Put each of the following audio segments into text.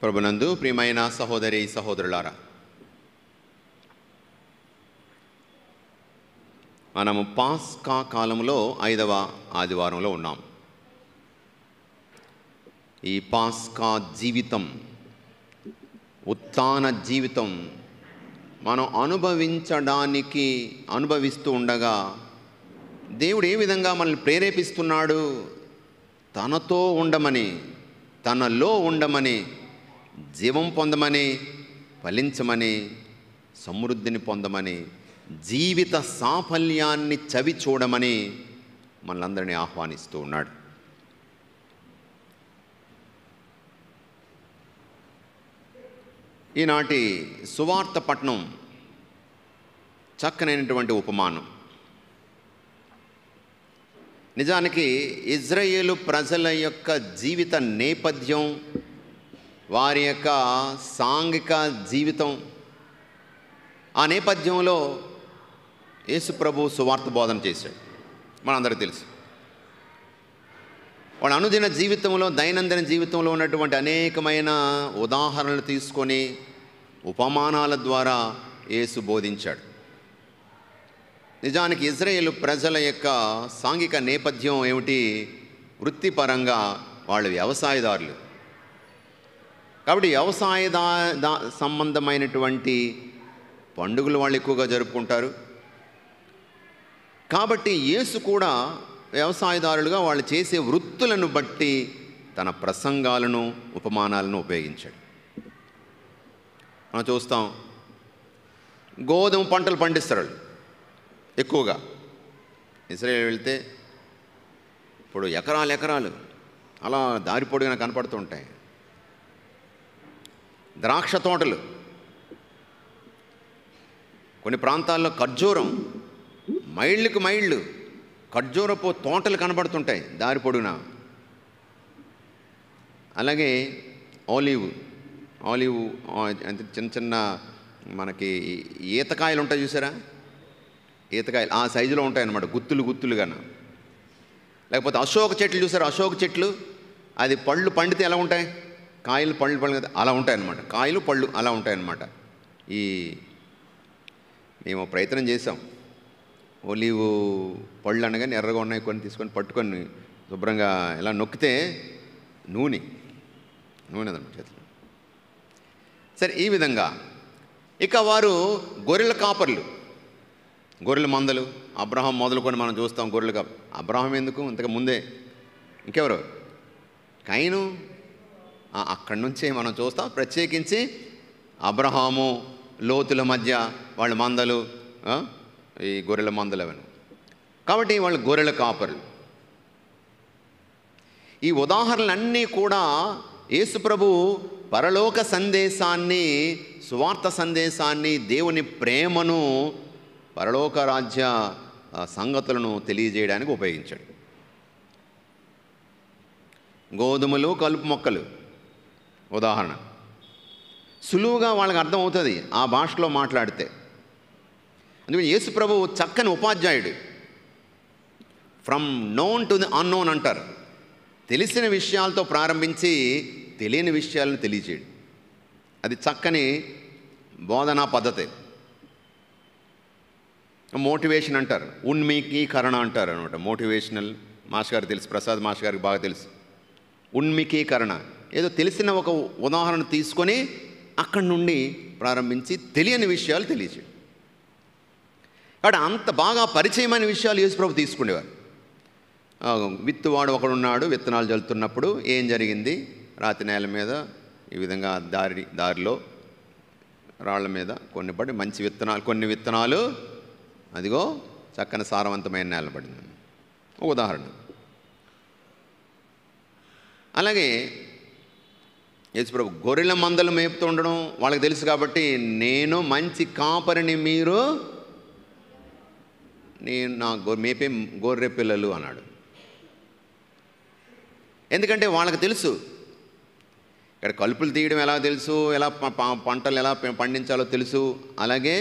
ప్రభునందు ప్రియమైన సహోదరి సహోదరులారా, మనము పాస్కా కాలంలో 5వ ఆదివారంలో ఉన్నాం. ఈ పాస్కా జీవితం, ఉత్థాన జీవితం మనం అనుభవిస్తూ ఉండగా దేవుడు ఏ విధంగా మనల్ని ప్రేరేపిస్తున్నాడు? తనతో ఉండమని, తనలో ఉండమని, జీవం పొందమని, ఫలించమని, సమృద్ధిని పొందమని, జీవిత సాఫల్యాన్ని చవి చూడమని మనలందరినీ ఆహ్వానిస్తూ ఉన్నాడు. ఈనాటి సువార్త పట్టణం చక్కనైనటువంటి ఉపమానం. నిజానికి ఇజ్రాయేలు ప్రజల యొక్క జీవిత నేపథ్యం, వారి యొక్క సాంఘిక జీవితం, ఆ నేపథ్యంలో యేసు ప్రభు సువార్త బోధన చేశాడు. మనందరికీ తెలుసు. వాళ్ళ అనుదిన జీవితంలో, దైనందిన జీవితంలో ఉన్నటువంటి అనేకమైన ఉదాహరణలు తీసుకొని ఉపమానాల ద్వారా యేసు బోధించాడు. నిజానికి ఇజ్రాయేలు ప్రజల యొక్క సాంఘిక నేపథ్యం ఏమిటి? వృత్తిపరంగా వాళ్ళు వ్యవసాయదారులు. కాబట్టి సంబంధమైనటువంటి పండుగలు వాళ్ళు ఎక్కువగా జరుపుకుంటారు. కాబట్టి యేసు కూడా వ్యవసాయదారులుగా వాళ్ళు చేసే వృత్తులను బట్టి తన ప్రసంగాలను, ఉపమానాలను ఉపయోగించాడు. మనం చూస్తాం, గోధుమ పంటలు పండిస్తారు వాళ్ళు ఎక్కువగా. ఇజ్రాయేల్ వెళ్తే ఇప్పుడు ఎకరాలు ఎకరాలు అలా దారి పొడిగిన కనపడుతూ ఉంటాయి. ద్రాక్ష తోటలు, కొన్ని ప్రాంతాల్లో ఖర్జూరం, మైళ్ళకు మైళ్ళు ఖర్జూరపు తోటలు కనబడుతుంటాయి దారి పొడుగున. అలాగే ఆలివ్ అంటే చిన్న చిన్న మనకి ఈతకాయలు ఉంటాయి చూసారా? ఈతకాయలు ఆ సైజులో ఉంటాయి అన్నమాట, గుత్తులుగా. లేకపోతే అశోక చెట్లు చూసారా? అశోక చెట్లు, అది పళ్ళు పండితే ఎలా ఉంటాయి? కాయలు పళ్ళు అలా ఉంటాయన్నమాట. కాయలు పళ్ళు అలా ఉంటాయన్నమాట. మేము ప్రయత్నం చేసాం. ఒలివ్ పళ్ళు అనగానే ఎర్రగా ఉన్నాయి, కొన్ని తీసుకొని పట్టుకొని శుభ్రంగా ఇలా నొక్కితే నూనె అదనమాట చేతిలో. సరే, ఈ విధంగా ఇక వారు గొర్రెల కాపర్లు, గొర్రెల మందలు. అబ్రహాం మొదలుకొని మనం చూస్తాం గొర్రెలు కాపర్. అబ్రహాం ఎందుకు? ఇంతకు ముందే ఇంకెవరు? కయీను. అక్కడి నుంచే మనం చూస్తాం. ప్రత్యేకించి అబ్రహాము లోతుల మధ్య వాళ్ళ మందలు, ఈ గొర్రెల మందలు అవన్నీ. కాబట్టి వాళ్ళు గొర్రెల కాపర్లు. ఈ ఉదాహరణలన్నీ కూడా యేసు ప్రభు పరలోక సందేశాన్ని, సువార్త సందేశాన్ని, దేవుని ప్రేమను, పరలోక రాజ్య సంగతులను తెలియజేయడానికి ఉపయోగించాడు. గోధుమలు, కలుపు మొక్కలు ఉదాహరణ సులువుగా వాళ్ళకి అర్థమవుతుంది ఆ భాషలో మాట్లాడితే. అందుకని యేసు ప్రభు చక్కని ఉపాధ్యాయుడు. From known to the unknown అంటారు. తెలిసిన విషయాలతో ప్రారంభించి తెలియని విషయాలను తెలియచేయడు. అది చక్కని బోధనా పద్ధతి. మోటివేషన్ అంటారు, ఉన్మీకీకరణ అంటారు అనమాట. మోటివేషనల్ మాస్టర్ గారికి తెలుసు, ప్రసాద్ మాస్టర్ గారికి బాగా తెలుసు. ఉన్మీకీకరణ, ఏదో తెలిసిన ఒక ఉదాహరణ తీసుకొని అక్కడి నుండి ప్రారంభించి తెలియని విషయాలు తెలియచేయడు. కాబట్టి అంత బాగా పరిచయమైన విషయాలు యేసు ప్రభు తీసుకునేవారు. విత్తువాడు ఒకడున్నాడు, విత్తనాలు చల్లుతున్నప్పుడు ఏం జరిగింది? రాతి నేల మీద ఈ విధంగా దారిలో రాళ్ల మీద కొన్ని పడి మంచి విత్తనాలు, కొన్ని విత్తనాలు అదిగో చక్కని సారవంతమైన నేల పడింది. ఒక ఉదాహరణ. అలాగే యేసు ప్రభు గొర్రెల మందలు మేపుతూ ఉండడం వాళ్ళకి తెలుసు. కాబట్టి నేను మంచి కాపరిని, నేను నా మేపే గొర్రె పిల్లలు అన్నాడు. ఎందుకంటే వాళ్ళకి తెలుసు ఇక్కడ కలుపులు తీయడం ఎలా తెలుసు, ఎలా పంటలు ఎలా పండించాలో తెలుసు. అలాగే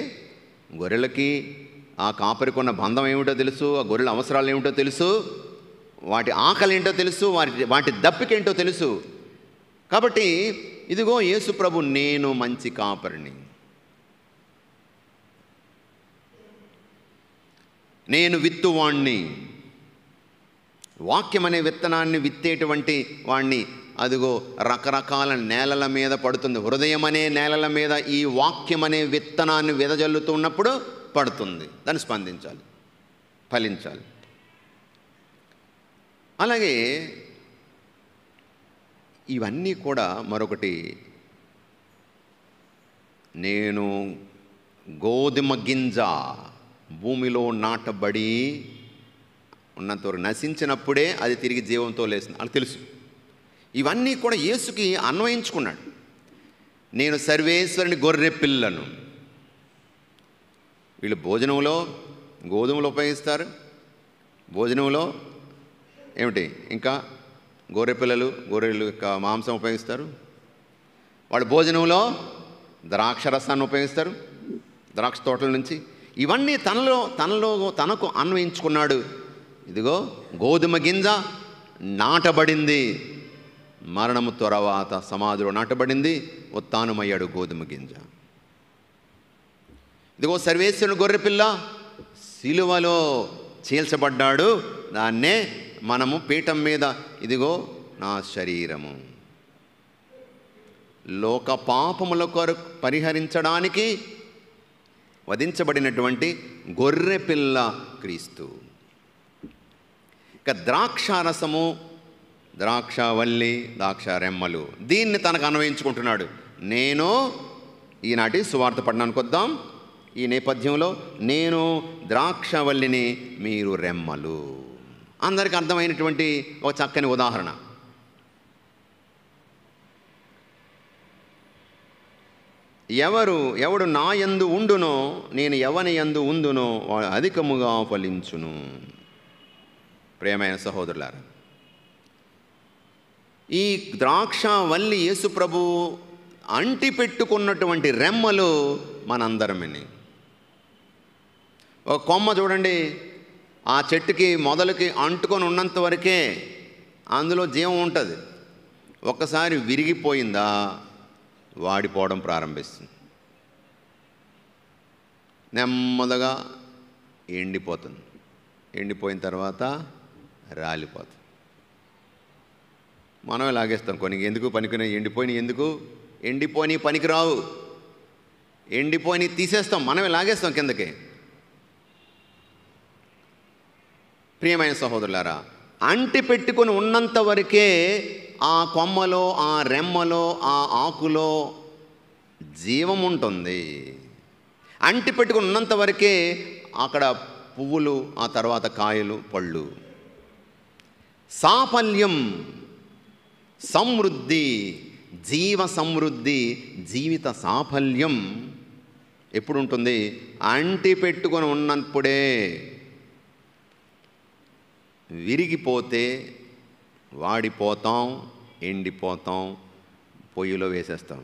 గొర్రెలకి ఆ కాపరికి ఉన్న బంధం ఏమిటో తెలుసు, ఆ గొర్రెల అవసరాలు ఏమిటో తెలుసు, వాటి ఆకలి ఏంటో తెలుసు, వాటి దప్పికేంటో తెలుసు. కాబట్టి ఇదిగో యేసు ప్రభు నేను మంచి కాపరిని, నేను విత్తువాణ్ణి, వాక్యం అనే విత్తనాన్ని విత్తేటువంటి వాణ్ణి. అదిగో రకరకాల నేలల మీద పడుతుంది. హృదయం అనే నేలల మీద ఈ వాక్యం అనే విత్తనాన్ని వెదజల్లుతున్నప్పుడు పడుతుంది. దాన్ని స్పందించాలి, ఫలించాలి. అలాగే ఇవన్నీ కూడా మరొకటి, నేను గోధుమ గింజ భూమిలో నాటబడి ఉన్నంతవరకు నశించినప్పుడే అది తిరిగి జీవంతో లేస్తుంది అని తెలుసు. ఇవన్నీ కూడా యేసుకి అన్వయించుకున్నాడు. నేను సర్వేశ్వరుని గొర్రె పిల్లను. వీళ్ళు భోజనంలో గోధుమలు ఉపయోగిస్తారు, భోజనంలో ఏమిటి ఇంకా గొర్రెలు యొక్క మాంసం ఉపయోగిస్తారు. వాళ్ళు భోజనంలో ద్రాక్ష రసాన్ని ఉపయోగిస్తారు, ద్రాక్ష తోటల నుంచి. ఇవన్నీ తనకు అన్వయించుకున్నాడు. ఇదిగో గోధుమ గింజ నాటబడింది, మరణము తర్వాత సమాధిలో నాటబడింది, ఉత్థానమయ్యాడు గోధుమ గింజ. ఇదిగో సర్వేశ్వరుని గొర్రెపిల్ల సిలువలో చీల్చబడ్డాడు. దాన్నే మనము పీఠం మీద, ఇదిగో నా శరీరము, లోక పాపముల కొరకు పరిహరించడానికి వధించబడినటువంటి గొర్రెపిల్ల క్రీస్తు. ఇక ద్రాక్షారసము, ద్రాక్షవల్లి, ద్రాక్ష రెమ్మలు, దీన్ని తనకు అన్వయించుకుంటున్నాడు. నేను ఈనాటి సువార్త పట్టణానికి వద్దాం. ఈ నేపథ్యంలో నేను ద్రాక్షవల్లిని, మీరు రెమ్మలు. అందరికీ అర్థమైనటువంటి ఒక చక్కని ఉదాహరణ. ఎవడు నా యందు ఉండునో, నేను ఎవని యందు ఉందునో వాడు అధికముగా ఫలించును. ప్రియమైన సహోదరులారా, ఈ ద్రాక్షవల్లి యేసు ప్రభు అంటి పెట్టుకున్నటువంటి రెమ్మలు మనందరమని. ఒక కొమ్మ చూడండి, ఆ చెట్టుకి మొదలుకి అంటుకొని ఉన్నంత వరకే అందులో జీవం ఉంటుంది. ఒక్కసారి విరిగిపోయిందా వాడిపోవడం ప్రారంభిస్తుంది, నెమ్మదిగా ఎండిపోతుంది. ఎండిపోయిన తర్వాత రాలిపోతుంది. మనం లాగేస్తాం కొన్ని. ఎందుకు పనికిరావు, ఎండిపోయి పనికిరావు, ఎండిపోయి తీసేస్తాం, మనమే లాగేస్తాం కిందకి. ప్రియమైన సహోదరులారా, అంటి పెట్టుకొని ఉన్నంత వరకే ఆ కొమ్మలో, ఆ రెమ్మలో, ఆ ఆకులో జీవం ఉంటుంది. అంటి పెట్టుకుని ఉన్నంత వరకే అక్కడ పువ్వులు, ఆ తర్వాత కాయలు, పళ్ళు. సాఫల్యం, సమృద్ధి, జీవ సమృద్ధి, జీవిత సాఫల్యం ఎప్పుడు ఉంటుంది? అంటి పెట్టుకొని ఉన్నప్పుడే. విరిగిపోతే వాడిపోతాం, ఎండిపోతాం, పొయ్యిలో వేసేస్తాం.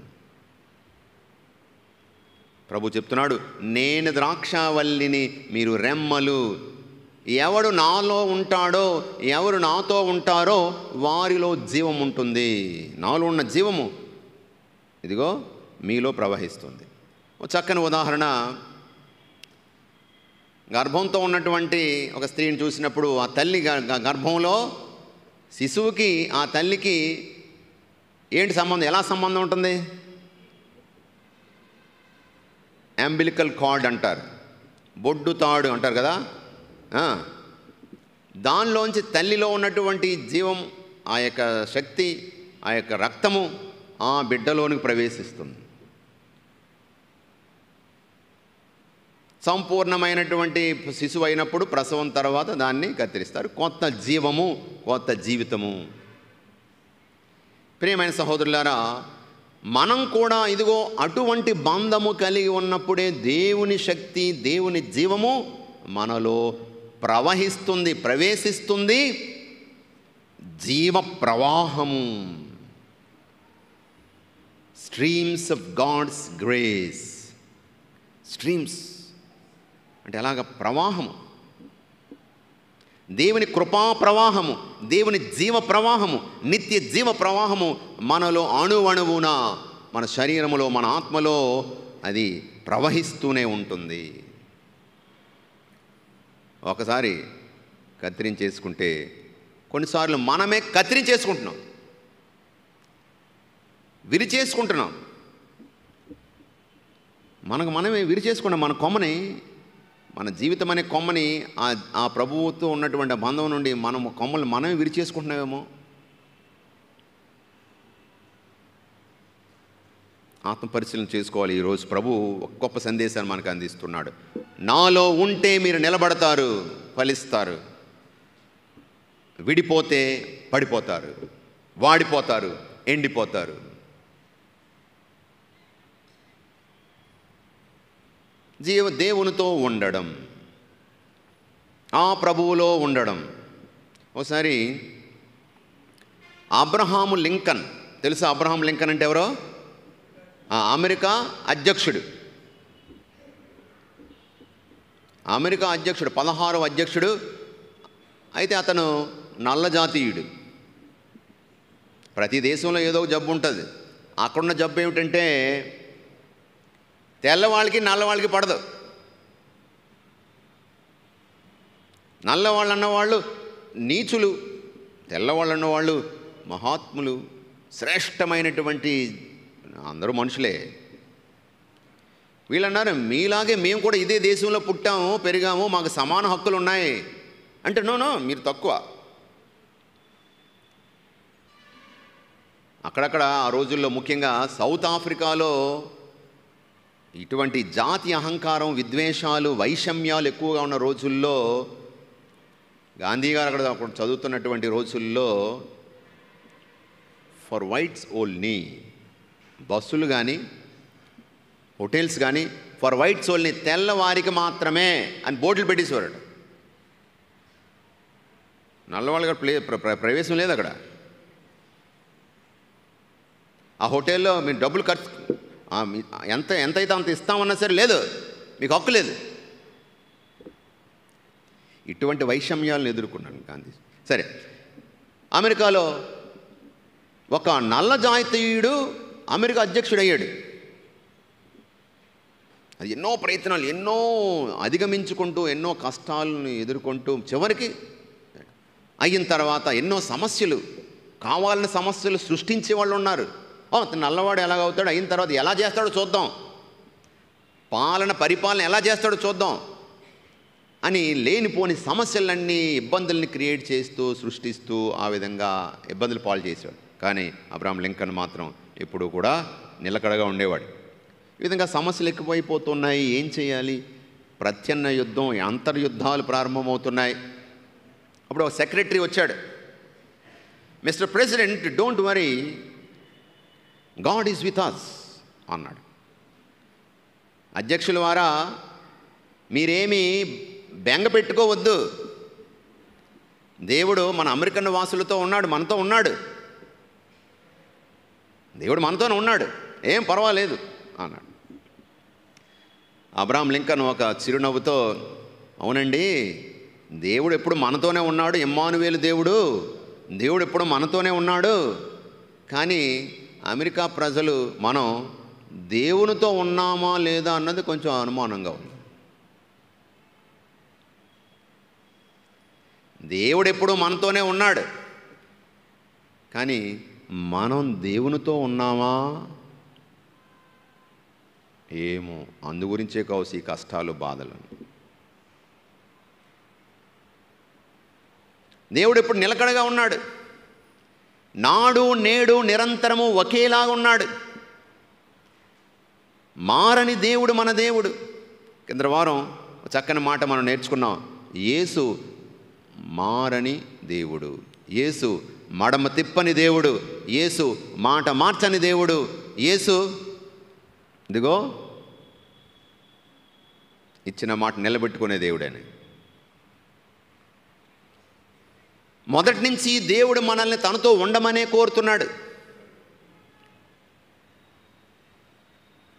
ప్రభు చెప్తున్నాడు, నేను ద్రాక్షవల్లిని, మీరు రెమ్మలు. ఎవడు నాలో ఉంటాడో, ఎవరు నాతో ఉంటారో వారిలో జీవం ఉంటుంది. నాలో ఉన్న జీవము ఇదిగో మీలో ప్రవహిస్తుంది. ఒక చక్కని ఉదాహరణ, గర్భంతో ఉన్నటువంటి ఒక స్త్రీని చూసినప్పుడు ఆ తల్లి గర్భంలో శిశువుకి, ఆ తల్లికి ఏంటి సంబంధం? ఎలా సంబంధం ఉంటుంది? అంబిలికల్ కార్డ్ అంటారు, బొడ్డు తాడు అంటారు కదా. దానిలోంచి తల్లిలో ఉన్నటువంటి జీవం, ఆ యొక్క శక్తి, ఆ యొక్క రక్తము ఆ బిడ్డలోనికి ప్రవేశిస్తుంది. సంపూర్ణమైనటువంటి శిశువు అయినప్పుడు ప్రసవం తర్వాత దాన్ని కత్తిరిస్తారు. కొత్త జీవము, కొత్త జీవితము. ప్రియమైన సహోదరులారా, మనం కూడా ఇదిగో అటువంటి బంధము కలిగి ఉన్నప్పుడే దేవుని శక్తి, దేవుని జీవము మనలో ప్రవహిస్తుంది, ప్రవేశిస్తుంది. జీవ ప్రవాహము, streams of God's grace. Streams అంటే ఎలాగ? ప్రవాహము. దేవుని కృపా ప్రవాహము, దేవుని జీవ ప్రవాహము, నిత్య జీవ ప్రవాహము మనలో అణువణువున, మన శరీరములో, మన ఆత్మలో అది ప్రవహిస్తూనే ఉంటుంది. ఒకసారి కత్తిరించేసుకుంటే, కొన్నిసార్లు మనమే కత్తిరించేసుకుంటున్నాం, విరిచేసుకుంటున్నాం. మనమే విరిచేసుకున్నాం మన కొమ్మని, మన జీవితం అనే కొమ్మని, ఆ ప్రభువుతో ఉన్నటువంటి బంధం నుండి కొమ్మలు మనమే విరిచేసుకుంటున్నామేమో. ఆత్మ పరిశీలన చేసుకోవాలి. ఈరోజు ప్రభు ఒక గొప్ప సందేశాన్ని మనకు అందిస్తున్నాడు. నాలో ఉంటే మీరు నిలబడతారు, ఫలిస్తారు. విడిపోతే పడిపోతారు, వాడిపోతారు, ఎండిపోతారు. దేవునితో ఉండడం, ఆ ప్రభువులో ఉండడం. ఒకసారి అబ్రహాము లింకన్, తెలుసా అబ్రహాం లింకన్ అంటే ఎవరో? అమెరికా అధ్యక్షుడు. అమెరికా అధ్యక్షుడు, 16వ అధ్యక్షుడు. అయితే అతను నల్ల జాతీయుడు. ప్రతి దేశంలో ఏదో ఒక జబ్బు ఉంటుంది. అక్కడున్న జబ్బు ఏమిటంటే తెల్లవాళ్ళకి నల్లవాళ్ళకి పడదు. నల్లవాళ్ళు అన్నవాళ్ళు నీచులు, తెల్లవాళ్ళు అన్నవాళ్ళు మహాత్ములు, శ్రేష్టమైనటువంటి, అందరూ మనుషులే. వీళ్ళన్నారు మీలాగే మేము కూడా ఇదే దేశంలో పుట్టాము, పెరిగాము, మాకు సమాన హక్కులు ఉన్నాయి అంటే నో, మీరు తక్కువ. అక్కడక్కడ ఆ రోజుల్లో ముఖ్యంగా సౌత్ ఆఫ్రికాలో ఇటువంటి జాతి అహంకారం, విద్వేషాలు, వైషమ్యాలు ఎక్కువగా ఉన్న రోజుల్లో, గాంధీ గారు అక్కడ చదువుతున్నటువంటి రోజుల్లో ఫర్ వైట్స్ ఓన్లీ బస్సులు కానీ హోటల్స్ కానీ ఫర్ వైట్స్ ఓన్లీ, తెల్లవారికి మాత్రమే అని బోర్డులు పెట్టేసేవారు. నల్లవాళ్ళకి ప్రవేశం లేదు అక్కడ. ఆ హోటల్లో మీరు డబ్బులు ఖర్చు ఎంతైతే అంత ఇస్తామన్నా సరే లేదు, మీకు హక్కు లేదు. ఇటువంటి వైషమ్యాలను ఎదుర్కొన్నాను గాంధీ. సరే, అమెరికాలో ఒక నల్ల జాతీయుడు అమెరికా అధ్యక్షుడు అయ్యాడు. అది ఎన్నో ప్రయత్నాలు, ఎన్నో అధిగమించుకుంటూ, ఎన్నో కష్టాలను ఎదుర్కొంటూ చివరికి అయిన తర్వాత ఎన్నో సమస్యలు, కావాలని సమస్యలు సృష్టించే వాళ్ళు ఉన్నారు. నల్లవాడు ఎలాగవుతాడు, అయిన తర్వాత ఎలా చేస్తాడో చూద్దాం, పరిపాలన ఎలా చేస్తాడో చూద్దాం అని లేనిపోని సమస్యలన్నీ, ఇబ్బందుల్ని క్రియేట్ చేస్తూ, సృష్టిస్తూ ఆ విధంగా ఇబ్బందులు పాలు చేసేవాడు. కానీ అబ్రహాం లింకన్ మాత్రం ఎప్పుడూ కూడా నిలకడగా ఉండేవాడు. ఈ విధంగా సమస్యలు ఎక్కువైపోతున్నాయి. ఏం చేయాలి? ప్రత్యామ్నాయ యుద్ధం, అంతర్యుద్ధాలు ప్రారంభమవుతున్నాయి. అప్పుడు ఒక సెక్రటరీ వచ్చాడు. Mister president, don't worry, God is with us అన్నాడు. అధ్యక్షుల వారా, మీరేమీ బెంగ పెట్టుకోవద్దు, దేవుడు మన అమెరికన్ వాసులతో ఉన్నాడు, మనతో ఉన్నాడు, దేవుడు మనతోనే ఉన్నాడు, ఏం పర్వాలేదు అన్నాడు. అబ్రహాం లింకన్ ఒక చిరునవ్వుతో, అవునండి, దేవుడు ఎప్పుడు మనతోనే ఉన్నాడు, ఇమ్మానువేలు దేవుడు ఎప్పుడు మనతోనే ఉన్నాడు. కానీ అమెరికా ప్రజలు మనం దేవునితో ఉన్నామా లేదా అన్నది కొంచెం అనుమానంగా ఉంది. దేవుడు ఎప్పుడు మనతోనే ఉన్నాడు, కానీ మనం దేవునితో ఉన్నామా ఏమో. అందు గురించే కావచ్చు ఈ కష్టాలు, బాధలు. దేవుడు ఎప్పుడు నిలకడగా ఉన్నాడు, నాడు నేడు నిరంతరము ఒకేలాగా ఉన్నాడు. మారని దేవుడు మన దేవుడు. కింద వారం చక్కని మాట మనం నేర్చుకున్నాం. యేసు మారని దేవుడు, యేసు మడమ తిప్పని దేవుడు, యేసు మాట మార్చని దేవుడు, యేసు ఇదిగో ఇచ్చిన మాట నిలబెట్టుకునే దేవుడని. మొదటి నుంచి దేవుడు మనల్ని తనతో ఉండమనే కోరుతున్నాడు.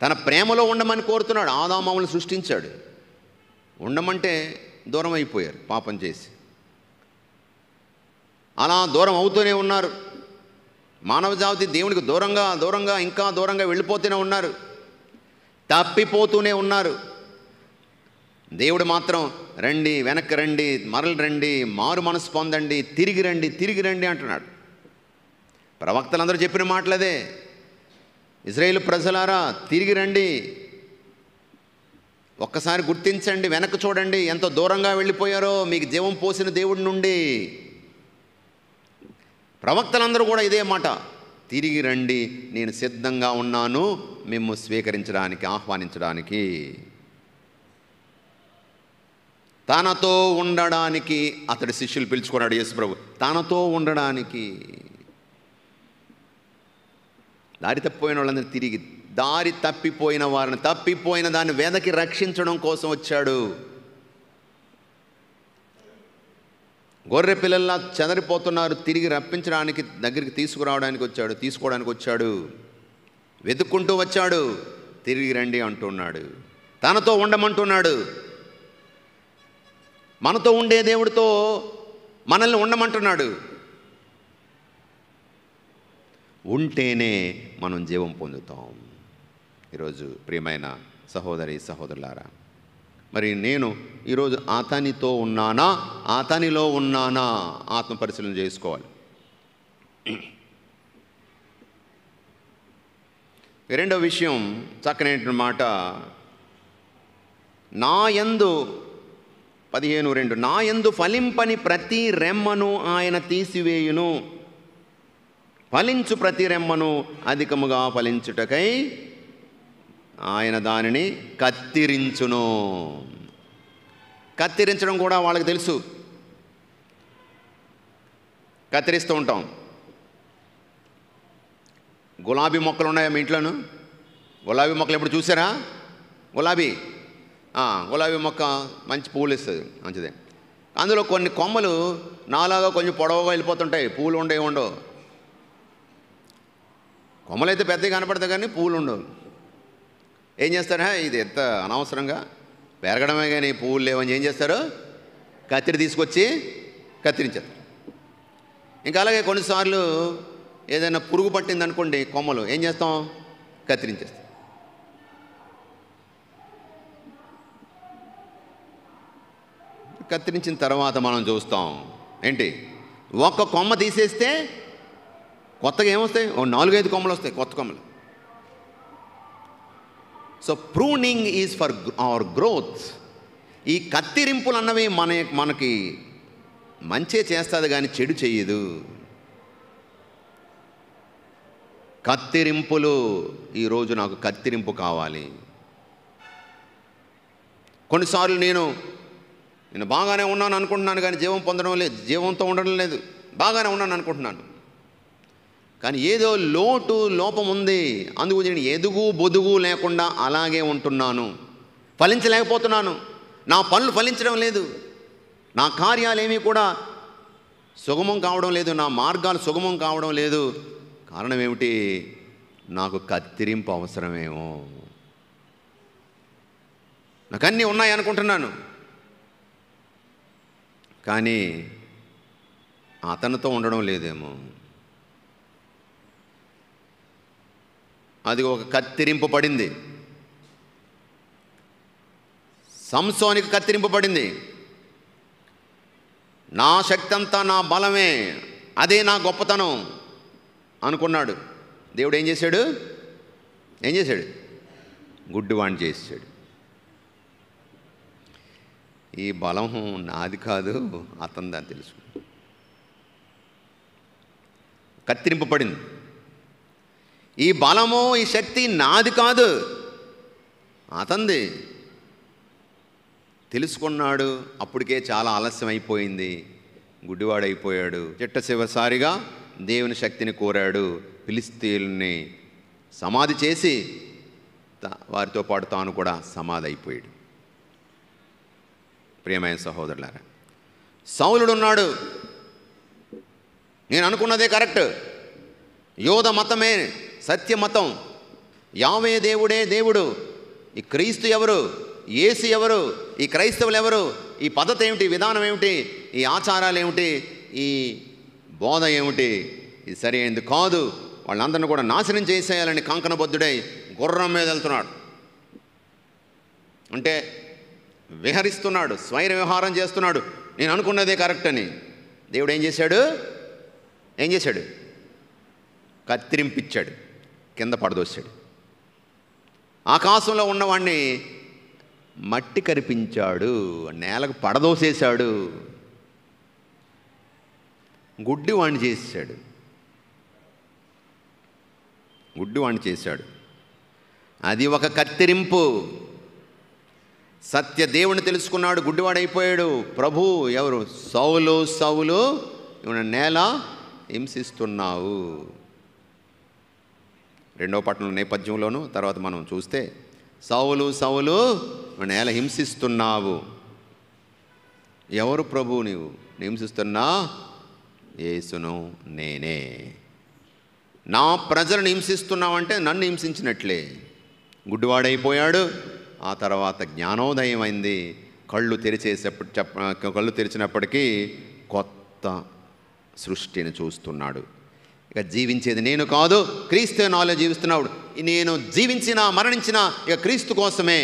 తన ప్రేమలో ఉండమని కోరుతున్నాడు. ఆదామును సృష్టించాడు, ఉండమంటే దూరం అయిపోయారు పాపం చేసి. అలా దూరం అవుతూనే ఉన్నారు. మానవ జాతి దేవునికి దూరంగా దూరంగా ఇంకా దూరంగా వెళ్ళిపోతూనే ఉన్నారు, తప్పిపోతూనే ఉన్నారు. దేవుడు మాత్రం రండి, వెనక్కి రండి, మరలు రండి, మారు మనసు పొందండి, తిరిగి రండి, తిరిగి రండి అంటున్నాడు. ప్రవక్తలందరూ చెప్పిన మాటలదే. ఇశ్రాయేలు ప్రజలారా తిరిగి రండి, ఒక్కసారి గుర్తించండి, వెనక్కి చూడండి, ఎంతో దూరంగా వెళ్ళిపోయారో మీకు జీవం పోసిన దేవుడి నుండి. ప్రవక్తలందరూ కూడా ఇదే మాట, తిరిగి రండి, నేను సిద్ధంగా ఉన్నాను మిమ్ము స్వీకరించడానికి, ఆహ్వానించడానికి, తనతో ఉండడానికి. అతడి శిష్యులు పిలుచుకున్నాడు యేసు ప్రభు, తనతో ఉండడానికి. దారి తప్పిపోయిన వాళ్ళందరూ తిరిగి, దారి తప్పిపోయిన వారిని, తప్పిపోయిన దాన్ని వెదకి రక్షించడం కోసం వచ్చాడు. గొర్రె పిల్లల్లా చెదరిపోతున్నారు, తిరిగి రప్పించడానికి, దగ్గరికి తీసుకురావడానికి వచ్చాడు, తీసుకోవడానికి వచ్చాడు, వెతుక్కుంటూ వచ్చాడు. తిరిగి రండి అంటున్నాడు, తనతో ఉండమంటున్నాడు. మనతో ఉండే దేవుడితో మనల్ని ఉండమంటున్నాడు. ఉంటేనే మనం జీవం పొందుతాం. ఈరోజు ప్రియమైన సహోదరి సహోదరులారా, మరి నేను ఈరోజు అతనితో ఉన్నానా, అతనిలో ఉన్నానా, ఆత్మ పరిశీలన చేసుకోవాలి. రెండో విషయం చక్కనైన మాట, నా యందు 15:2, నా యందు ఫలింపని ప్రతి రెమ్మను ఆయన తీసివేయును, ఫలించు ప్రతి రెమ్మను అధికముగా ఫలించుటకై ఆయన దానిని కత్తిరించును. కత్తిరించడం కూడా వాళ్ళకి తెలుసు, కత్తిరిస్తూ ఉంటాం. గులాబీ మొక్కలు ఉన్నాయా మీ ఇంట్లోను? గులాబీ మొక్కలు ఎప్పుడు చూసారా? గులాబీ మొక్క మంచి పూలు ఇస్తుంది, మంచిదే. అందులో కొన్ని కొమ్మలు నాలాగా కొంచెం పొడవుగా వెళ్ళిపోతుంటాయి, పూలు ఉండవు. కొమ్మలు అయితే పెద్దగా కనపడతాయి కానీ పూలు ఉండవు. ఏం చేస్తారా, ఇది ఎంత అనవసరంగా పెరగడమే కానీ పువ్వులు లేవని ఏం చేస్తారు, కత్తిరి తీసుకొచ్చి కత్తిరించారు. ఇంకా అలాగే కొన్నిసార్లు ఏదైనా పురుగు పట్టింది అనుకోండి కొమ్మలు, ఏం చేస్తాం, కత్తిరించేస్తాం. కత్తిరించిన తర్వాత మనం చూస్తాం ఏంటి, ఒక్క కొమ్మ తీసేస్తే కొత్తగా ఏమొస్తాయి, 4-5 కొమ్మలు వస్తాయి, కొత్త కొమ్మలు. So pruning is for hour growth. ఈ కత్తిరింపులు అన్నవి మనకి మంచే చేస్తుంది కానీ చెడు చేయదు. కత్తిరింపులు, ఈరోజు నాకు కత్తిరింపు కావాలి. కొన్నిసార్లు నేను బాగానే ఉన్నాను అనుకుంటున్నాను కానీ జీవం పొందడం లేదు, జీవంతో ఉండడం లేదు. బాగానే ఉన్నాను అనుకుంటున్నాను కానీ ఏదో లోపం ఉంది, అందుకు నేను ఎదుగు బొదుగు లేకుండా అలాగే ఉంటున్నాను, ఫలించలేకపోతున్నాను, నా పనులు ఫలించడం లేదు, నా కార్యాలేమీ కూడా సుగమం కావడం లేదు, నా మార్గాలు సుగమం కావడం లేదు. కారణం ఏమిటి, నాకు కత్తిరింపు అవసరమేమో. నాకు అన్నీ ఉన్నాయి అనుకుంటున్నాను కానీ అతనితో ఉండడం లేదేమో. అది ఒక కత్తిరింపు పడింది. సంసోనికి కత్తిరింపు పడింది. నా శక్తి అంతా నా బలమే, అదే నా గొప్పతనం అనుకున్నాడు. దేవుడు ఏం చేశాడు, గుడ్డివాణ్ణి చేశాడు. ఈ బలం నాది కాదు, అతనిది అని తెలుసు. కత్తిరింపు పడింది. ఈ బలము, ఈ శక్తి నాది కాదు, అతనిది తెలుసుకున్నాడు. అప్పటికే చాలా ఆలస్యం అయిపోయింది, గుడ్డివాడైపోయాడు. చిట్టచివరిసారిగా దేవుని శక్తిని కోరాడు. ఫిలిష్తీయుల్ని సమాధి చేసి వారితో పాటు తాను కూడా సమాధి అయిపోయాడు. ప్రియమైన సహోదరులారా, సౌలుడు ఉన్నాడు, నేను అనుకున్నదే కరెక్ట్, యోధ మతమే సత్యమతం, యావే దేవుడే దేవుడు, ఈ క్రీస్తు ఎవరు, యేసు ఎవరు, ఈ క్రైస్తవులు ఎవరు, ఈ పద్ధతి ఏమిటి, విధానం ఏమిటి, ఈ ఆచారాలు ఏమిటి, ఈ బోధ ఏమిటి, ఇది సరి అయింది కాదు, వాళ్ళందరినీ కూడా నాశనం చేసేయాలని కంకణబద్ధుడై గుర్రం మీద వెళ్తున్నాడు. అంటే విహరిస్తున్నాడు, స్వైర విహారం చేస్తున్నాడు. నేను అనుకున్నదే కరెక్ట్ అని. దేవుడు ఏం చేశాడు? కత్తిరింపిచ్చాడు, కింద పడదోశాడు. ఆకాశంలో ఉన్నవాడిని మట్టి కరిపించాడు, నేలకు పడదోసేశాడు, గుడ్డివాణ్ణి చేశాడు. అది ఒక కత్తిరింపు. సత్య దేవుని తెలుసుకున్నాడు, గుడ్డివాడైపోయాడు. ప్రభు ఎవరు? సౌలు ఇవన్న నేల హింసిస్తున్నావు. 2వ పట్టణం నేపథ్యంలోను తర్వాత మనం చూస్తే సౌలు నేల హింసిస్తున్నావు. ఎవరు ప్రభు నీవు హింసిస్తున్నా? యేసును నేనే. నా ప్రజలను హింసిస్తున్నావంటే నన్ను హింసించినట్లే. గుడ్డివాడైపోయాడు. ఆ తర్వాత జ్ఞానోదయం అయింది. కళ్ళు తెరిచినప్పటికీ కొత్త సృష్టిని చూస్తున్నాడు. ఇక జీవించేది నేను కాదు, క్రీస్తు నాలో జీవిస్తున్నాడు. నేను జీవించినా మరణించినా ఇక క్రీస్తు కోసమే.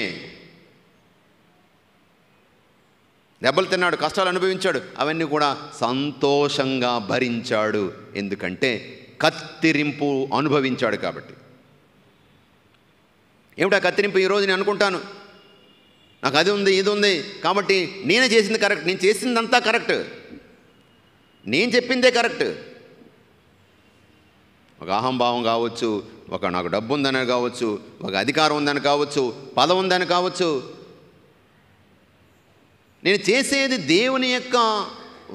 దెబ్బలు తిన్నాడు, కష్టాలు అనుభవించాడు, అవన్నీ కూడా సంతోషంగా భరించాడు. ఎందుకంటే కత్తిరింపు అనుభవించాడు కాబట్టి. ఏమిటా కత్తిరింపు? ఈరోజు నేను అనుకుంటాను, నాకు అది ఉంది ఇది ఉంది కాబట్టి నేనే చేసింది కరెక్ట్, నేను చేసిందంతా కరెక్ట్, నేను చెప్పిందే కరెక్ట్. ఒక అహంభావం కావచ్చు, ఒక నాకు డబ్బు ఉందని కావచ్చు, ఒక అధికారం ఉందని కావచ్చు, పదం ఉందని కావచ్చు. నేను చేసేది దేవుని యొక్క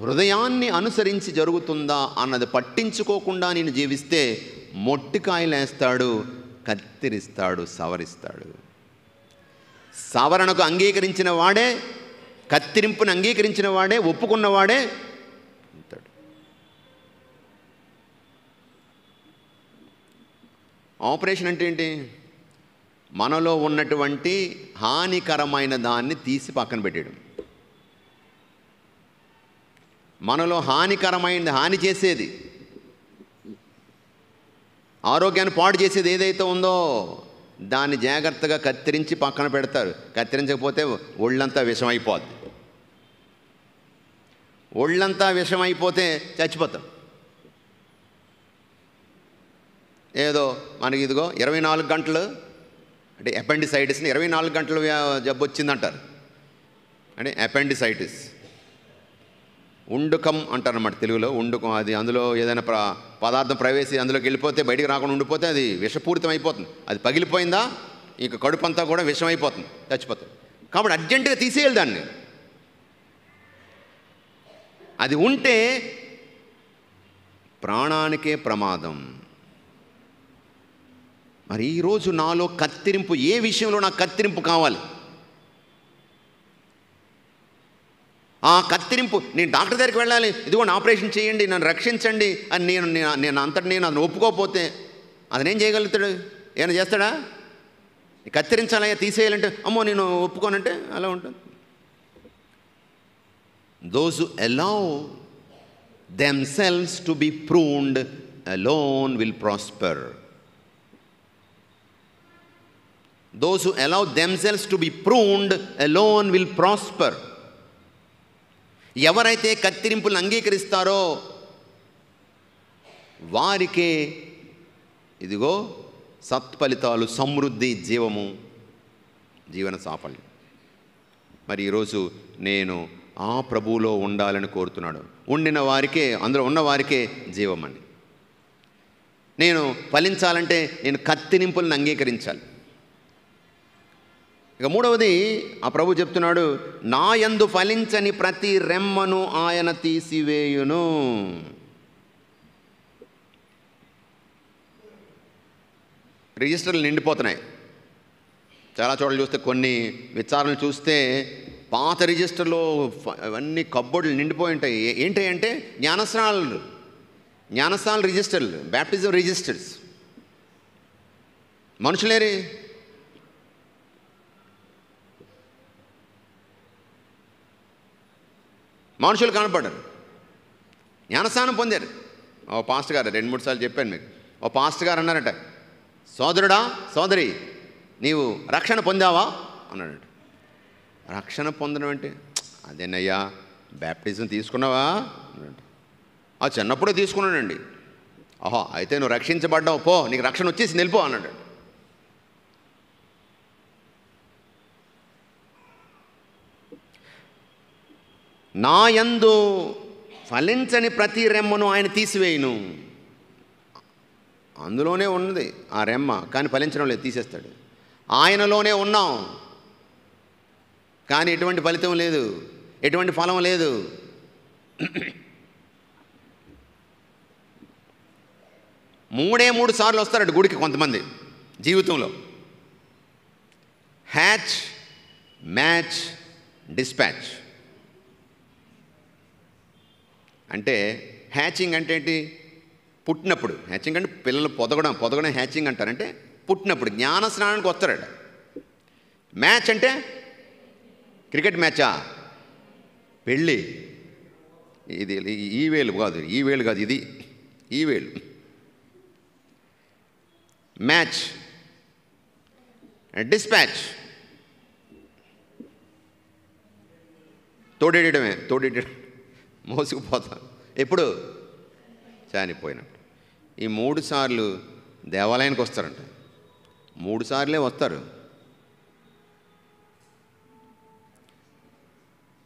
హృదయాన్ని అనుసరించి జరుగుతుందా అన్నది పట్టించుకోకుండా నేను జీవిస్తే మొట్టికాయలేస్తాడు, కత్తిరిస్తాడు, సవరిస్తాడు. సవరణకు అంగీకరించిన వాడే, కత్తిరింపుని అంగీకరించిన వాడే, ఒప్పుకున్నవాడే ఉంటాడు. ఆపరేషన్ అంటే ఏంటి? మనలో ఉన్నటువంటి హానికరమైన దాన్ని తీసి పక్కన పెట్టేయడం. మనలో హాని చేసేది, ఆరోగ్యాన్ని పాడు చేసేది ఏదైతే ఉందో దాన్ని జాగ్రత్తగా కత్తిరించి పక్కన పెడతారు. కత్తిరించకపోతే ఒళ్ళంతా విషమైపోద్ది. ఒళ్ళంతా విషమైపోతే చచ్చిపోతాం. ఏదో మనకి ఇదిగో 24 గంటలు అంటే అపెండిసైటిస్ని 24 గంటలు జబ్బు వచ్చిందంటారు. అంటే అపెండిసైటిస్ ఉండుకం అంటారు అన్నమాట తెలుగులో. ఉండుకం, అది అందులో ఏదైనా పదార్థం ప్రవేశి అందులోకి వెళ్ళిపోతే బయటికి రాకుండా ఉండిపోతే అది విషపూరితం అయిపోతుంది. అది పగిలిపోయిందా ఇంక కడుపు అంతా కూడా విషం అయిపోతుంది, చచ్చిపోతుంది. కాబట్టి అర్జెంటుగా తీసేయాలి దాన్ని. అది ఉంటే ప్రాణానికే ప్రమాదం. మరి ఈరోజు నాలో కత్తిరింపు, ఏ విషయంలో నాకు కత్తిరింపు కావాలి? ఆ కత్తిరింపు, నేను డాక్టర్ దగ్గరికి వెళ్ళాలి, ఇదిగోండి ఆపరేషన్ చేయండి, నన్ను రక్షించండి అని నేను అది ఒప్పుకోకపోతే అతనేం చేయగలుగుతాడు? ఏమైనా చేస్తాడా? కత్తిరించాలయ్యా, తీసేయాలంటే అమ్మో నేను ఒప్పుకోనంటే అలా ఉంటుంది. Those who allow themselves to be pruned alone will prosper. Those who allow themselves to be pruned alone will prosper. ఎవరైతే కత్తిరింపులను అంగీకరిస్తారో వారికే ఇదిగో సత్ఫలితాలు, సమృద్ధి, జీవము, జీవన సాఫల్యం. మరి ఈరోజు నేను ఆ ప్రభువులో ఉండాలని కోరుతున్నాడు. ఉండిన వారికే, అందులో ఉన్న వారికే జీవమని. నేను ఫలించాలంటే నేను కత్తిరింపులను అంగీకరించాలి. ఇక మూడవది ఆ ప్రభు చెప్తున్నాడు, నా యందు ఫలించని ప్రతి రెమ్మను ఆయన తీసివేయును. రిజిస్టర్లు నిండిపోతున్నాయి. చాలా చోట్ల చూస్తే, కొన్ని విచారణలు చూస్తే పాత రిజిస్టర్లో అవన్నీ కబ్బోర్డులు నిండిపోయి ఉంటాయి. ఏంటి అంటే జ్ఞానస్నానాల రిజిస్టర్లు, బ్యాప్టిజం రిజిస్టర్స్. మనుషులేరి మనుషులు కనపడరు, జ్ఞానస్నానం పొందారు, ఓ పాస్టర్ గారు 2-3 సార్లు చెప్పాను మీకు. ఓ పాస్టర్ గారు అన్నారట, సోదరుడా సోదరి నీవు రక్షణ పొందావా అన్నాడట. రక్షణ పొందడం అంటే, అదేనయ్యా బ్యాప్టిజం తీసుకున్నావా అన్నాడు. చిన్నప్పుడే తీసుకున్నానండి. ఓహో అయితే నువ్వు రక్షించబడ్డావు, పో నీకు రక్షణ వచ్చేసి వెళ్ళిపో అన్నాడు. నా యందు ఫలించని ప్రతి రెమ్మను ఆయన తీసివేయును. అందులోనే ఉన్నది ఆ రెమ్మ, కానీ ఫలించడం లేదు, తీసేస్తాడు. ఆయనలోనే ఉన్నాం కానీ ఎటువంటి ఫలితం లేదు, ఎటువంటి ఫలం లేదు. మూడు సార్లు వస్తారట గుడికి కొంతమంది జీవితంలో. Hatch, match, dispatch. అంటే హ్యాచింగ్ అంటే ఏంటి? పుట్టినప్పుడు. హ్యాచింగ్ అంటే పిల్లలు పొదగడం హ్యాచింగ్ అంటారంటే పుట్టినప్పుడు జ్ఞాన స్నానానికి వస్తారట. మ్యాచ్ అంటే క్రికెట్ మ్యాచా? పెళ్ళి. ఇది ఈ వేలు కాదు, ఇది ఈ వేలు. మ్యాచ్. డిస్పాచ్ తోడేయడమే, మోసుకుపోతాం. ఎప్పుడు? చనిపోయినప్పుడు. ఈ 3 సార్లు దేవాలయానికి వస్తారంట. 3 సార్లే వస్తారు.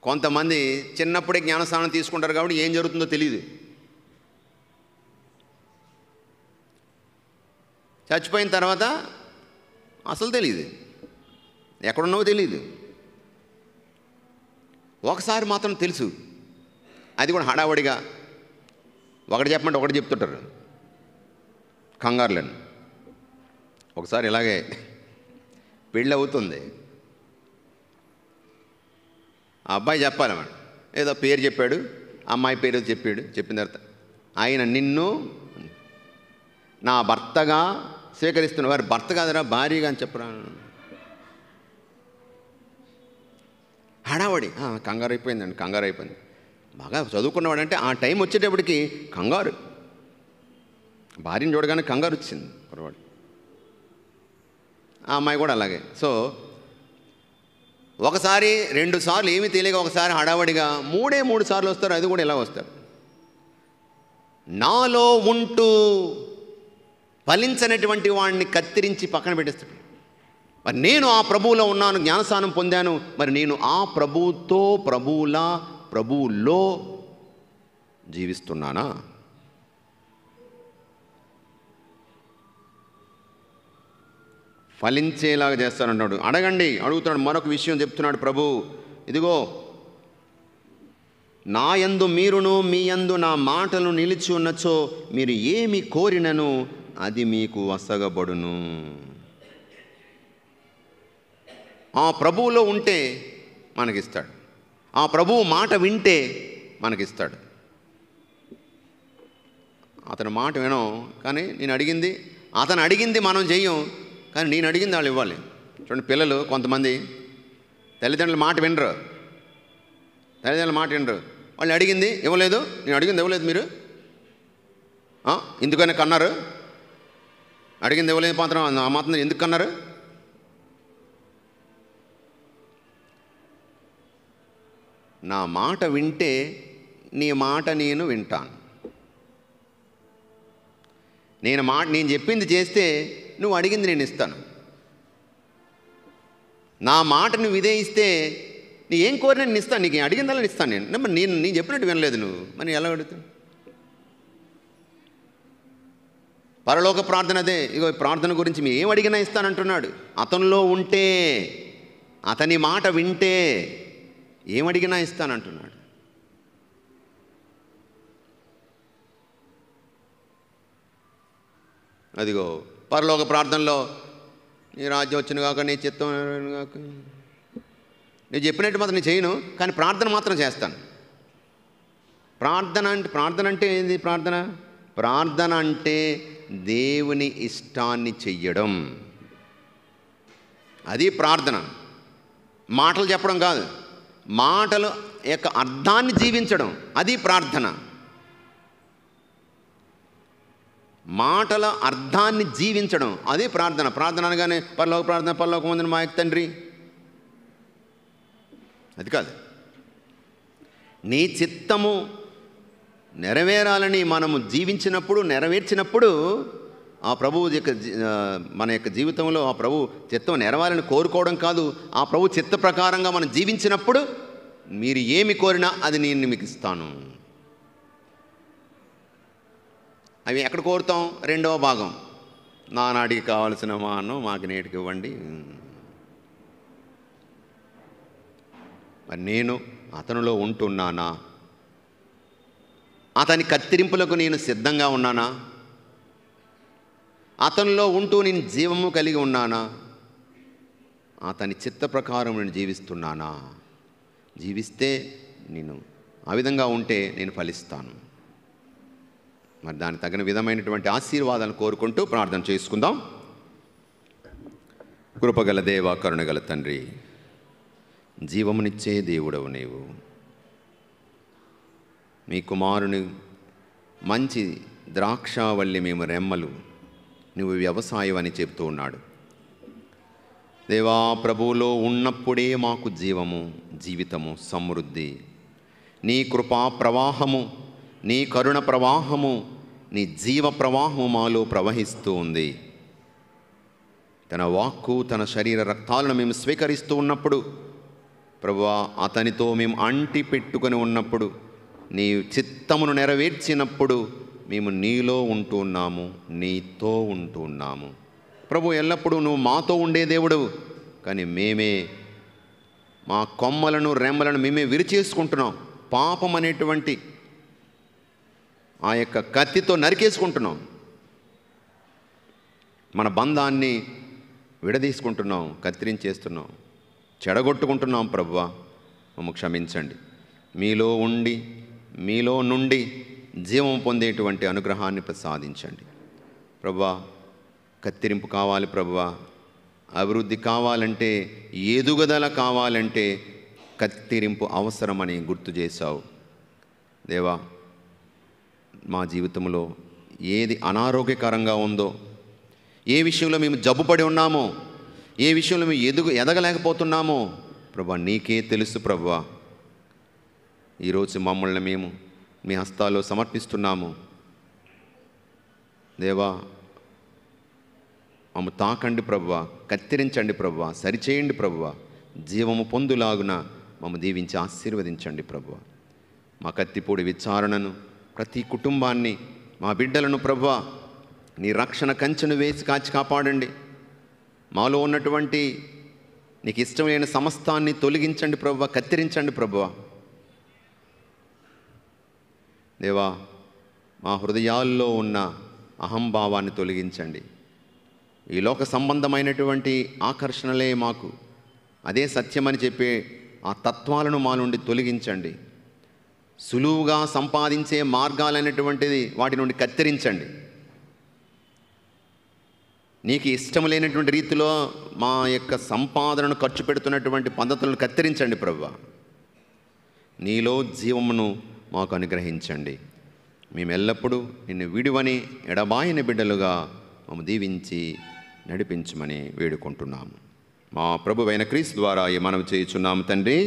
కొంతమంది చిన్నప్పుడే జ్ఞానస్నానం తీసుకుంటారు కాబట్టి ఏం జరుగుతుందో తెలియదు. చచ్చిపోయిన తర్వాత అసలు తెలియదు, ఎక్కడున్నావో తెలియదు. ఒకసారి మాత్రం తెలుసు, అది కూడా హడావడిగా. ఒకటి చెప్పమంటే ఒకటి చెప్తుంటారు కంగారులను. ఒకసారి ఇలాగే పెళ్ళి అవుతుంది, ఆ అబ్బాయి చెప్పాలన్నమాట. ఏదో పేరు చెప్పాడు, అమ్మాయి పేరు చెప్పిన తర్వాత ఆయన నిన్ను నా భర్తగా స్వీకరిస్తున్న వారి భర్త కాదరా భార్యగా అని చెప్పరా. హడావడి, కంగారు అయిపోయింది. బాగా చదువుకున్నవాడంటే ఆ టైం వచ్చేటప్పటికి కంగారు, భార్యను చూడగానే కంగారు వచ్చింది కుర్రవాడు. ఆ అమ్మాయి కూడా అలాగే. సో ఒకసారి 2 సార్లు ఏమీ తెలియక, ఒకసారి హడావడిగా 3 సార్లు వస్తారు. అది కూడా ఎలా వస్తారు? నాలో ఉంటూ ఫలించనటువంటి వాడిని కత్తిరించి పక్కన పెట్టేస్తాడు. మరి నేను ఆ ప్రభువులో ఉన్నాను, జ్ఞానస్నానం పొందాను, మరి నేను ఆ ప్రభువులో జీవిస్తున్నానా? ఫలించేలాగా చేస్తానన్నాడు. అడుగుతున్నాడు. మరొక విషయం చెప్తున్నాడు ప్రభు. ఇదిగో నా యందు మీరును మీ యందు నా మాటలు నిలిచి ఉన్నచో మీరు ఏమి కోరినను అది మీకు వసగబడును. ఆ ప్రభువులో ఉంటే మనకిస్తాడు, ఆ ప్రభువు మాట వింటే మనకిస్తాడు. అతని మాట వినం, కానీ అతను అడిగింది మనం చెయ్యం, కానీ నేను అడిగింది వాళ్ళు ఇవ్వాలి. చూడండి, పిల్లలు కొంతమంది తల్లిదండ్రుల మాట వినరు. వాళ్ళు అడిగింది ఇవ్వలేదు, నేను అడిగింది ఇవ్వలేదు, మీరు ఎందుకని కన్నారు? అడిగింది ఇవ్వలేదు మాత్రం ఆ మాత్రం ఎందుకు కన్నారు? నా మాట వింటే నీ మాట నేను వింటాను. నేను చెప్పింది చేస్తే నువ్వు అడిగింది నేను ఇస్తాను. నా మాట నువ్వు విధేయిస్తే నీ ఏం కోరినా నేను ఇస్తాను, నీకు అడిగిందల్లా నేను ఇస్తాను. నేను చెప్పినట్టు వినలేదు నువ్వు, మరి ఎలా అడుగుతాను? పరలోక ప్రార్థన అదే. ఇగో ప్రార్థన గురించి మీరు ఏం అడిగినా ఇస్తానంటున్నాడు. అతనిలో ఉంటే, అతని మాట వింటే ఏమడిగినా ఇస్తానంటున్నాడు. అదిగో పరలోక ప్రార్థనలో నీ రాజ్యం వచ్చిన కాక, నీ చిత్తం కాక, నేను చెప్పినట్టు మాత్రం నేను చేయను, కానీ ప్రార్థన మాత్రం చేస్తాను. ప్రార్థన అంటే ఏంది? ప్రార్థన అంటే దేవుని ఇష్టాన్ని చెయ్యడం. అది ప్రార్థన. మాటలు చెప్పడం కాదు, మాటలు యొక్క అర్థాన్ని జీవించడం, అది ప్రార్థన. మాటల అర్థాన్ని జీవించడం, అదే ప్రార్థన. ప్రార్థన అనగానే పరలోక ప్రార్థన, పరలోకమందున మా యొక్క తండ్రి, అది కాదు. నీ చిత్తము నెరవేరాలని మనము జీవించినప్పుడు, నెరవేర్చినప్పుడు ఆ ప్రభువు యొక్క మన యొక్క జీవితంలో ఆ ప్రభు చిత్తం నెరవేరాలని కోరుకోవడం కాదు, ఆ ప్రభు చిత్త ప్రకారంగా మనం జీవించినప్పుడు మీరు ఏమి కోరినా అది నేను మీకు ఇస్తాను. అవి ఎక్కడ కోరుతాం? రెండవ భాగం, నానాటికి కావాల్సిన మాను మాకు నేటికి ఇవ్వండి. మరి నేను అతనిలో ఉంటున్నానా? అతని కత్తిరింపులకు నేను సిద్ధంగా ఉన్నానా? అతనిలో ఉంటూ నేను జీవము కలిగి ఉన్నానా? అతని చిత్త ప్రకారం నేను జీవిస్తున్నానా? జీవిస్తే నేను ఆ విధంగా ఉంటే నేను ఫలిస్తాను. మరి దానికి తగిన విధమైనటువంటి ఆశీర్వాదాలను కోరుకుంటూ ప్రార్థన చేసుకుందాం. కృపగల దేవ, కరుణగల తండ్రి, జీవమునిచ్చే దేవుడవు నీవు. మీ కుమారుని మంచి ద్రాక్షావల్లి మేము రెమ్మలు, నువ్వు వ్యవసాయం అని చెప్తూ ఉన్నాడు. దేవా, ప్రభువులో ఉన్నప్పుడే మాకు జీవము, జీవితము, సమృద్ధి. నీ కృపా ప్రవాహము, నీ కరుణ ప్రవాహము, నీ జీవ ప్రవాహము మాలో ప్రవహిస్తూ ఉంది. తన వాక్కు, తన శరీర రక్తాలను మేము స్వీకరిస్తూ ఉన్నప్పుడు, ప్రభువా, అతనితో మేము అంటి పెట్టుకొని ఉన్నప్పుడు, నీ చిత్తమును నెరవేర్చినప్పుడు మేము నీలో ఉంటున్నాము, నీతో ఉంటున్నాము. ప్రభు, ఎల్లప్పుడూ నువ్వు మాతో ఉండే దేవుడు, కానీ మేమే మా కొమ్మలను, రెమ్మలను మేమే విరిచేసుకుంటున్నాం. పాపం అనేటువంటి ఆ యొక్క కత్తితో నరికేసుకుంటున్నాం. మన బంధాన్ని విడదీసుకుంటున్నాం, కత్తిరించేస్తున్నాం, చెడగొట్టుకుంటున్నాం. ప్రభువా, మమ్ము క్షమించండి. మీలో ఉండి, మీలో నుండి జీవం పొందేటువంటి అనుగ్రహాన్ని ప్రసాదించండి. ప్రభువా, కత్తిరింపు కావాలి ప్రభువా, అభివృద్ధి కావాలంటే, ఎదుగుదల కావాలంటే కత్తిరింపు అవసరమని గుర్తు చేశావు. దేవా, మా జీవితంలో ఏది అనారోగ్యకరంగా ఉందో, ఏ విషయంలో మేము జబ్బుపడి ఉన్నామో, ఏ విషయంలో మేము ఎదగలేకపోతున్నామో ప్రభువా, నీకే తెలుసు ప్రభువా. ఈరోజు మమ్మల్ని మేము మీ హస్తాల్లో సమర్పిస్తున్నాము. దేవా, మమ్మ తాకండి ప్రభువా, కత్తిరించండి ప్రభువా, సరిచేయండి ప్రభువా, జీవము పొందులాగున మమ్మ దీవించి ఆశీర్వదించండి ప్రభువా. మా కత్తిపూడి విచారణను, ప్రతి కుటుంబాన్ని, మా బిడ్డలను ప్రభువా, నీ రక్షణ కంచెను వేసి కాచి కాపాడండి. మాలో ఉన్నటువంటి నీకు ఇష్టమైన సమస్తాన్ని తొలగించండి ప్రభువా, కత్తిరించండి ప్రభువా. దేవా, మా హృదయాల్లో ఉన్న అహంభావాన్ని తొలగించండి. ఈ లోక సంబంధమైనటువంటి ఆకర్షణలే మాకు అదే సత్యమని చెప్పే ఆ తత్వాలను మా నుండి తొలగించండి. సులువుగా సంపాదించే మార్గాలైనటువంటిది వాటి నుండి కత్తిరించండి. నీకు ఇష్టం లేనటువంటి రీతిలో మా యొక్క సంపాదనను ఖర్చు పెడుతున్నటువంటి పద్ధతులను కత్తిరించండి ప్రభువా. నీలో జీవమును మాకు అనుగ్రహించండి. మేము ఎల్లప్పుడూ నిన్ను విడువని ఎడబాయని బిడ్డలుగా మమ్మ దీవించి నడిపించమని వేడుకుంటున్నాము. మా ప్రభువైన క్రీస్తు ద్వారా ఈ మనవి చేయుచున్నాము తండ్రి.